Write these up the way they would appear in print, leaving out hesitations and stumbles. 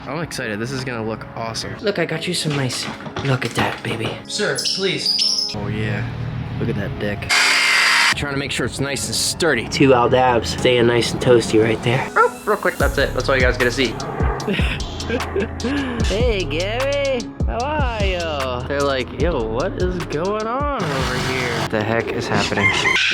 I'm excited. This is gonna look awesome. Look, I got you some nice. Look at that, baby. Sir, please. Oh yeah. Look at that dick. Trying to make sure it's nice and sturdy. 2 Aldabs staying nice and toasty right there. Oh, real quick, that's it. That's all you guys get to see. Hey, Gary. How are you? They're like, yo, what is going on over here? What the heck is happening?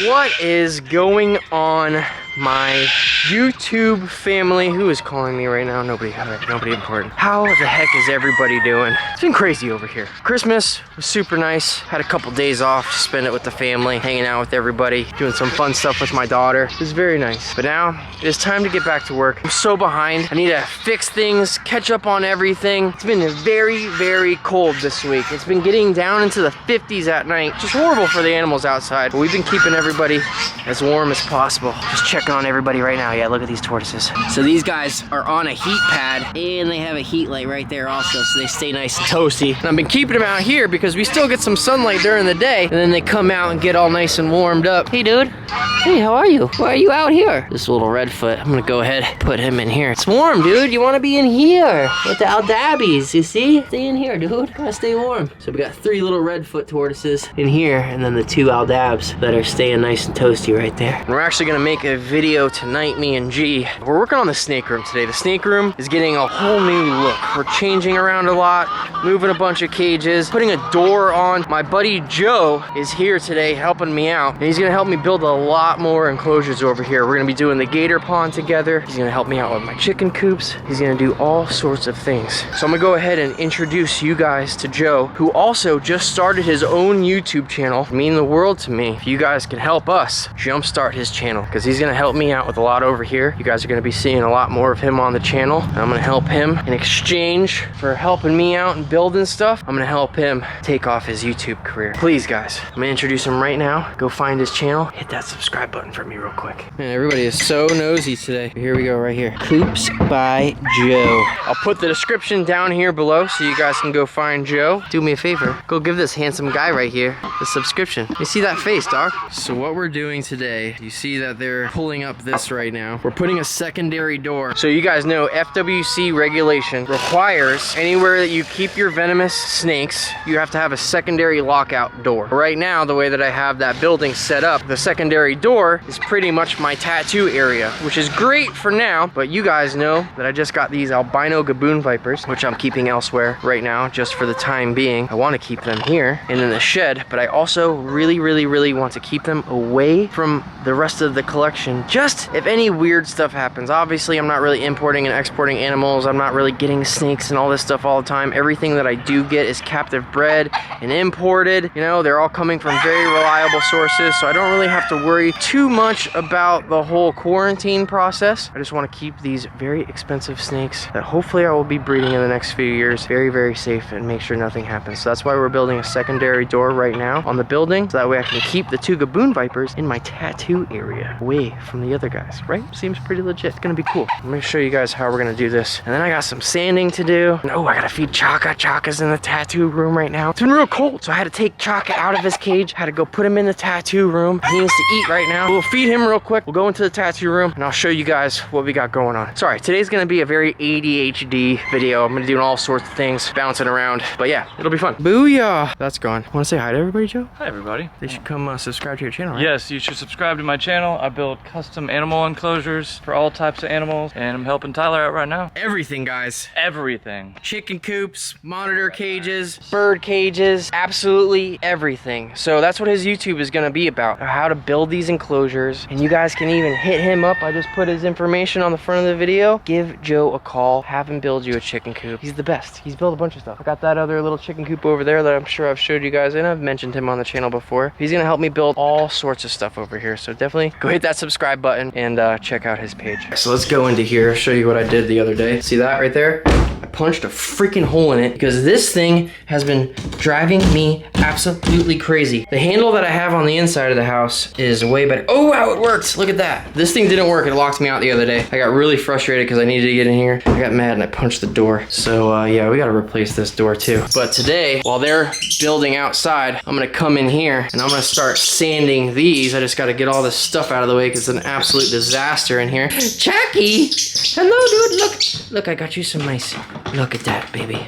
What is going on, my YouTube family? Who is calling me right now? Nobody. All right, nobody important. How the heck is everybody doing? It's been crazy over here. Christmas was super nice. Had a couple days off to spend it with the family, hanging out with everybody, doing some fun stuff with my daughter. It was very nice. But now it is time to get back to work. I'm so behind. I need to fix things, catch up on everything. It's been very, very cold this week. It's been getting down into the 50s at night. Just horrible for the animals outside. But we've been keeping everybody as warm as possible. Just checking on everybody right now. Yeah, look at these tortoises. So these guys are on a heat pad and they have a heat light right there also, so they stay nice and toasty. And I've been keeping them out here because we still get some sunlight during the day, and then they come out and get all nice and warmed up. Hey dude. Hey, how are you? Why are you out here? This little Redfoot, I'm gonna go ahead and put him in here. It's warm, dude. You wanna be in here with the Aldabbies, you see? Stay in here, dude. Gotta stay warm. So we got 3 little Redfoot tortoises in here, and then the 2 Aldabs that are staying nice and toasty right there. And we're actually gonna make a video tonight, me and G. We're working on the snake room today. The snake room is getting a whole new look. We're changing around a lot, moving a bunch of cages, putting a door on. My buddy Joe is here today helping me out, and he's gonna help me build a lot more enclosures over here. We're gonna be doing the gator pond together. He's gonna help me out with my chicken coops. He's gonna do all sorts of things. So I'm gonna go ahead and introduce you guys to Joe, who also just started his own YouTube channel. It means the world to me if you guys can help us jumpstart his channel, because he's gonna help me out with a lot over here. You guys are gonna be seeing a lot more of him on the channel, and I'm gonna help him in exchange for helping me out and building stuff. I'm gonna help him take off his YouTube career. Please guys, I'm gonna introduce him right now. Go find his channel, hit that subscribe button for me real quick. Man, everybody is so nosy today. Here we go right here. Coops by Joe. I'll put the description down here below so you guys can go find Joe. Do me a favor, go give this handsome guy right here the subscription. You see that face, dog? So what we're doing today, you see that they're pulling up this right now. We're putting a secondary door. So you guys know FWC regulation requires anywhere that you keep your venomous snakes, you have to have a secondary lockout door. Right now, the way that I have that building set up, the secondary door is pretty much my tattoo area, which is great for now, but you guys know that I just got these albino gaboon vipers, which I'm keeping elsewhere right now just for the time being. I want to keep them here and in the shed, but I also really want to keep them away from the rest of the collection, just if any weird stuff happens. Obviously, I'm not really importing and exporting animals. I'm not really getting snakes and all this stuff all the time. Everything that I do get is captive bred and imported. You know, they're all coming from very reliable sources, so I don't really have to worry too much about the whole quarantine process. I just want to keep these very expensive snakes that hopefully I will be breeding in the next few years very safe and make sure nothing happens. So that's why we're building a secondary door right now on the building, so that way I can keep the 2 gaboon vipers in my tattoo area away from the other guys, right? Seems pretty legit. It's gonna be cool. I'm gonna show you guys how we're gonna do this. And then I got some sanding to do. And oh, I gotta feed Chaka. Chaka's in the tattoo room right now. It's been real cold, so I had to take Chaka out of his cage. Had to go put him in the tattoo room. He needs to eat right now. We'll feed him real quick. We'll go into the tattoo room and I'll show you guys what we got going on. Sorry, today's gonna be a very ADHD video. I'm gonna do all sorts of things, bouncing around. But yeah, it'll be fun. Booyah! That's gone. Wanna say hi to everybody, Joe? Hi everybody. They should come subscribe to your channel, right? Yes, you should subscribe to my channel. I build custom animal enclosures for all types of animals, and I'm helping Tyler out right now. Everything, guys. Everything. Chicken coops, monitor cages, bird cages, absolutely everything. So that's what his YouTube is gonna be about, how to build these enclosures. And you guys can even hit him up. I just put his information on the front of the video. Give Joe a call, have him build you a chicken coop. He's the best. He's built a bunch of stuff. I got that other little chicken coop over there that I'm sure I've showed you guys, and I've mentioned him on the channel before. He's gonna help me build all sorts of stuff over here. So definitely go hit that subscribe button and check out his page. So let's go into here, show you what I did the other day. See that right there? I punched a freaking hole in it because this thing has been driving me absolutely crazy. The handle that I have on the inside of the house is way better. Oh, wow, it worked. Look at that. This thing didn't work. It locked me out the other day. I got really frustrated because I needed to get in here. I got mad and I punched the door. So yeah, we got to replace this door too. But today, while they're building outside, I'm going to come in here and I'm going to start sanding these. I just got to get all this stuff out of the way because it's an absolute disaster in here. Chucky! Hello, dude. Look, I got you some nice. Look at that, baby.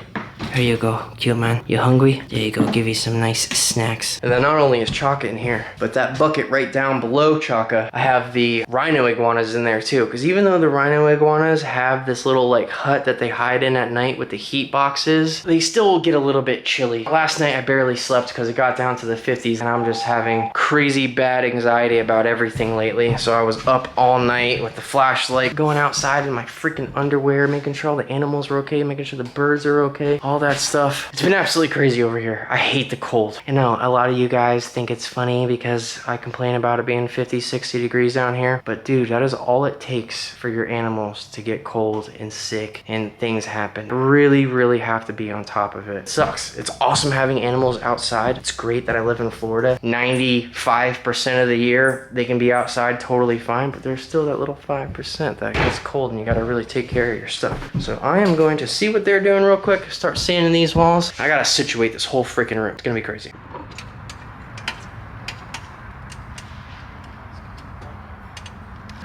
Here you go, cute man. You hungry? There you go, give you some nice snacks. And then not only is Chaka in here, but that bucket right down below Chaka, I have the rhino iguanas in there too. Because even though the rhino iguanas have this little like hut that they hide in at night with the heat boxes, they still get a little bit chilly. Last night I barely slept because it got down to the 50s and I'm just having crazy bad anxiety about everything lately. So I was up all night with the flashlight, going outside in my freaking underwear, making sure all the animals were okay, making sure the birds are okay, all that stuff. It's been absolutely crazy over here. I hate the cold. I know a lot of you guys think it's funny because I complain about it being 50, 60 degrees down here, but dude, that is all it takes for your animals to get cold and sick and things happen. Really, really have to be on top of it. It sucks. It's awesome having animals outside. It's great that I live in Florida. 95% of the year they can be outside totally fine, but there's still that little 5% that gets cold and you gotta really take care of your stuff. So I am going to see what they're doing real quick, start sanding these walls. I gotta situate this whole freaking room. It's gonna be crazy.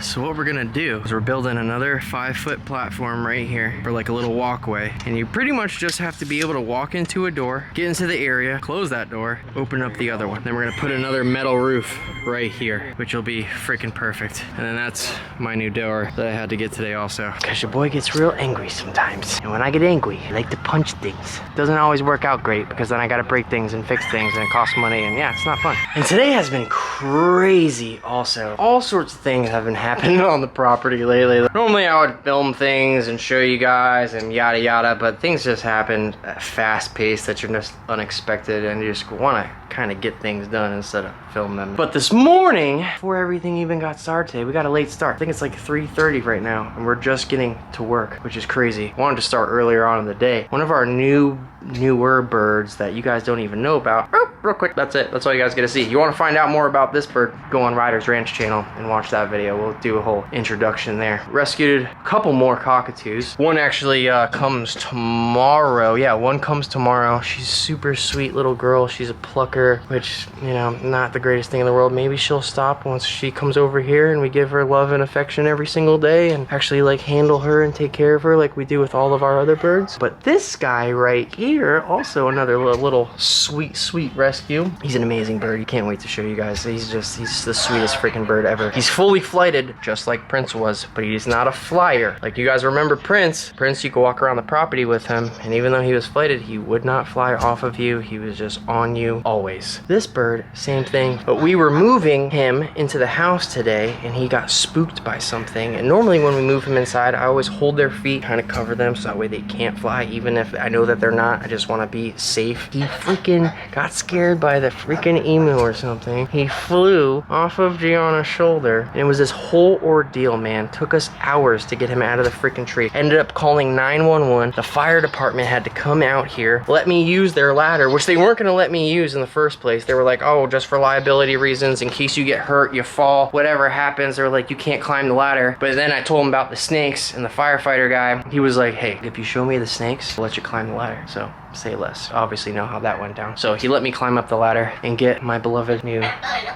So what we're gonna do is we're building another 5-foot platform right here for like a little walkway. And you pretty much just have to be able to walk into a door, get into the area, close that door, open up the other one. Then we're gonna put another metal roof right here, which will be freaking perfect. And then that's my new door that I had to get today also. Cause your boy gets real angry sometimes. And when I get angry, I like to punch things. Doesn't always work out great because then I gotta break things and fix things and it costs money and yeah, it's not fun. And today has been crazy also. All sorts of things have been happening on the property lately. Normally I would film things and show you guys and yada yada, but things just happen at a fast pace that you're just unexpected and you just want to kind of get things done instead of film them. But this morning, before everything even got started today, we got a late start. I think it's like 3:30 right now and we're just getting to work, which is crazy. Wanted to start earlier on in the day. One of our newer birds that you guys don't even know about. Oh, real quick, that's it. That's all you guys get to see. You want to find out more about this bird, go on Ryder's Ranch channel and watch that video. We'll do a whole introduction there. Rescued a couple more cockatoos. One actually comes tomorrow. Yeah, one comes tomorrow. She's super sweet little girl. She's a plucker, which, you know, not the greatest thing in the world. Maybe she'll stop once she comes over here and we give her love and affection every single day and actually like handle her and take care of her like we do with all of our other birds. But this guy right here, also another little sweet rescue. He's an amazing bird. You can't wait to show you guys. He's the sweetest freaking bird ever. He's fully flighted, just like Prince was, but he's not a flyer. Like you guys remember Prince, you could walk around the property with him, and even though he was flighted, he would not fly off of you. He was just on you always. This bird, same thing, but we were moving him into the house today, and he got spooked by something, and normally when we move him inside, I always hold their feet, kind of cover them, so that way they can't fly, even if I know that they're not. I just want to be safe. He freaking got scared by the freaking emu or something. He flew off of Gianna's shoulder, and it was this whole ordeal, man. Took us hours to get him out of the freaking tree. Ended up calling 911. The fire department had to come out here, let me use their ladder, which they weren't going to let me use in the first place. They were like, oh, just for liability reasons, in case you get hurt, you fall, whatever happens, they're like, you can't climb the ladder. But then I told him about the snakes, and the firefighter guy, he was like, hey, if you show me the snakes, I'll let you climb the ladder. So say less. Obviously know how that went down. So he let me climb up the ladder and get my beloved new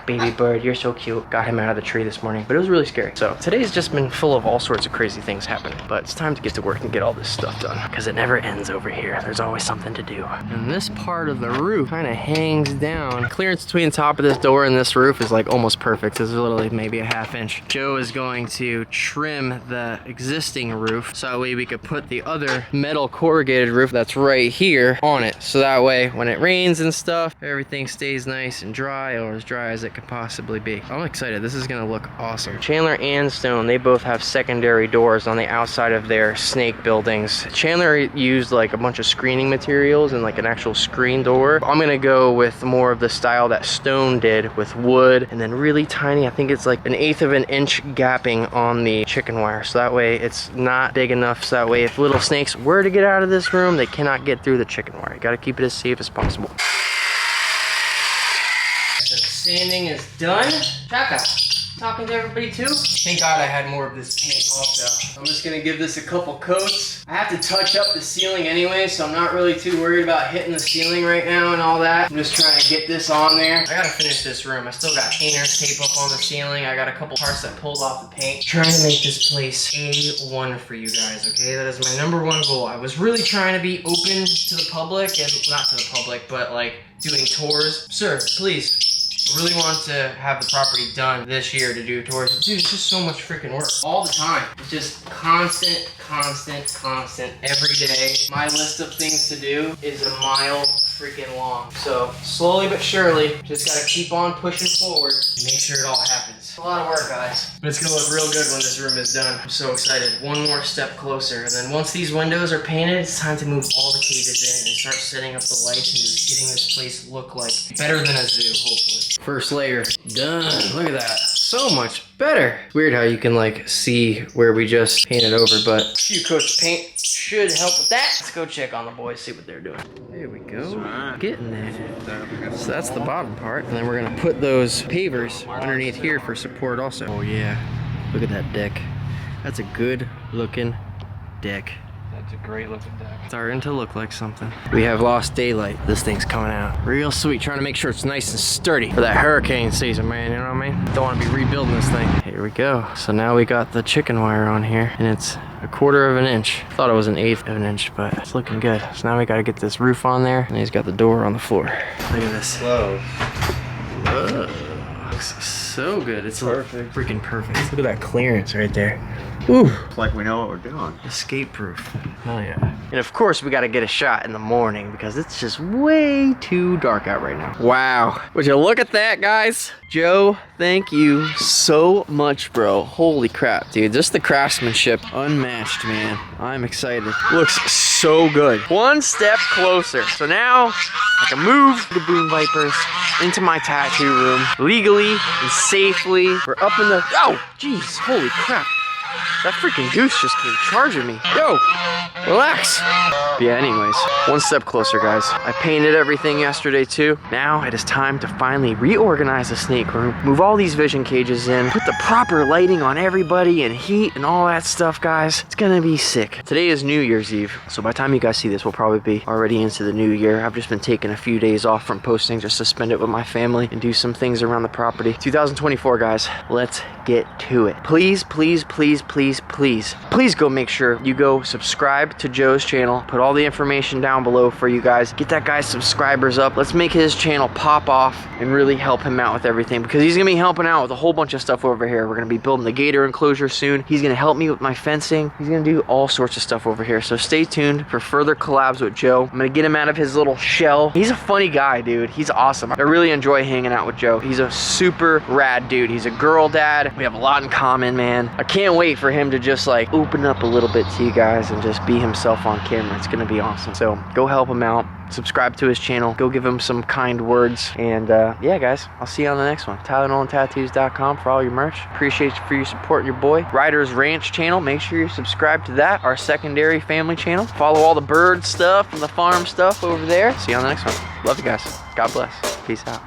baby bird. You're so cute. Got him out of the tree this morning, but it was really scary. So today's just been full of all sorts of crazy things happening, but it's time to get to work and get all this stuff done because it never ends over here. There's always something to do. And this part of the roof kind of hangs down. Clearance between the top of this door and this roof is like almost perfect. It's literally maybe a ½ inch. Joe is going to trim the existing roof so that way we could put the other metal corrugated roof that's right here on it, so that way when it rains and stuff, everything stays nice and dry, or as dry as it could possibly be. I'm excited. This is gonna look awesome. Chandler and Stone, they both have secondary doors on the outside of their snake buildings. Chandler used like a bunch of screening materials and like an actual screen door. I'm gonna go with more of the style that Stone did with wood and then really tiny, I think it's like 1/8 of an inch gapping on the chicken wire, so that way it's not big enough, so that way if little snakes were to get out of this room, they cannot get through the chicken wire. You gotta keep it as safe as possible. sanding is done. Chaka, talking to everybody too? Thank God I had more of this paint also. I'm just gonna give this a couple coats. I have to touch up the ceiling anyway, so I'm not really too worried about hitting the ceiling right now and all that. I'm just trying to get this on there. I gotta finish this room. I still got painter's tape up on the ceiling. I got a couple parts that pulled off the paint. Trying to make this place A1 for you guys, okay? That is my #1 goal. I was really trying to be open to the public, and not to the public, but like doing tours. Sir, please. I really want to have the property done this year to do tours. Dude, it's just so much freaking work. All the time. It's just constant every day. My list of things to do is a mile freaking long. So slowly but surely, just gotta keep on pushing forward and make sure it all happens. It's a lot of work, guys. But it's gonna look real good when this room is done. I'm so excited. One more step closer. And then once these windows are painted, it's time to move all the cages in and start setting up the lights and just getting this place look like better than a zoo, hopefully. First layer done. Look at that. So much better. Weird how you can like see where we just painted over, but a few coats of paint should help with that. Let's go check on the boys, see what they're doing. There we go. Getting there. So that's the bottom part. And then we're gonna put those pavers underneath here for support also. Oh yeah. Look at that deck. That's a good looking deck. That's a great looking deck. Starting to look like something. We have lost daylight. This thing's coming out real sweet. Trying to make sure it's nice and sturdy for that hurricane season, man. You know what I mean? Don't want to be rebuilding this thing. Here we go. So now we got the chicken wire on here, and it's 1/4 of an inch. Thought it was 1/8 of an inch, but it's looking good. So now we got to get this roof on there, and he's got the door on the floor. Look at this. Whoa. Whoa. Looks so good. It's perfect. Freaking perfect. Look at that clearance right there. Ooh. It's like we know what we're doing. Escape proof. Oh yeah. And of course we got to get a shot in the morning because it's just way too dark out right now. Wow. Would you look at that, guys? Joe, thank you so much, bro. Holy crap, dude. Just the craftsmanship, unmatched, man. I'm excited. Looks so good. One step closer. So now I can move the Boom Vipers into my tattoo room legally and safely. We're up in the, oh, jeez, holy crap. That freaking goose just came charging me. Yo, relax. But yeah, anyways, one step closer, guys. I painted everything yesterday too. Now it is time to finally reorganize the snake room, move all these vision cages in, put the proper lighting on everybody and heat and all that stuff, guys. It's gonna be sick. Today is New Year's Eve, so by the time you guys see this, we'll probably be already into the new year. I've just been taking a few days off from posting just to spend it with my family and do some things around the property. 2024, guys, let's get to it. Please, please, please, please, please, please go make sure you go subscribe to Joe's channel. Put all the information down below for you guys. Get that guy's subscribers up. Let's make his channel pop off and really help him out with everything because he's gonna be helping out with a whole bunch of stuff over here. We're gonna be building the gator enclosure soon. He's gonna help me with my fencing. He's gonna do all sorts of stuff over here. So stay tuned for further collabs with Joe. I'm gonna get him out of his little shell. He's a funny guy, dude. He's awesome. I really enjoy hanging out with Joe. He's a super rad dude. He's a girl dad. We have a lot in common, man. I can't wait for him to just like open up a little bit to you guys and just be himself on camera. It's gonna be awesome. So go help him out. Subscribe to his channel. Go give him some kind words. And yeah, guys, I'll see you on the next one. TylerNolanTattoos.com for all your merch. Appreciate you for your support, your boy. Riders Ranch channel. Make sure you subscribe to that. Our secondary family channel. Follow all the bird stuff and the farm stuff over there. See you on the next one. Love you guys. God bless. Peace out.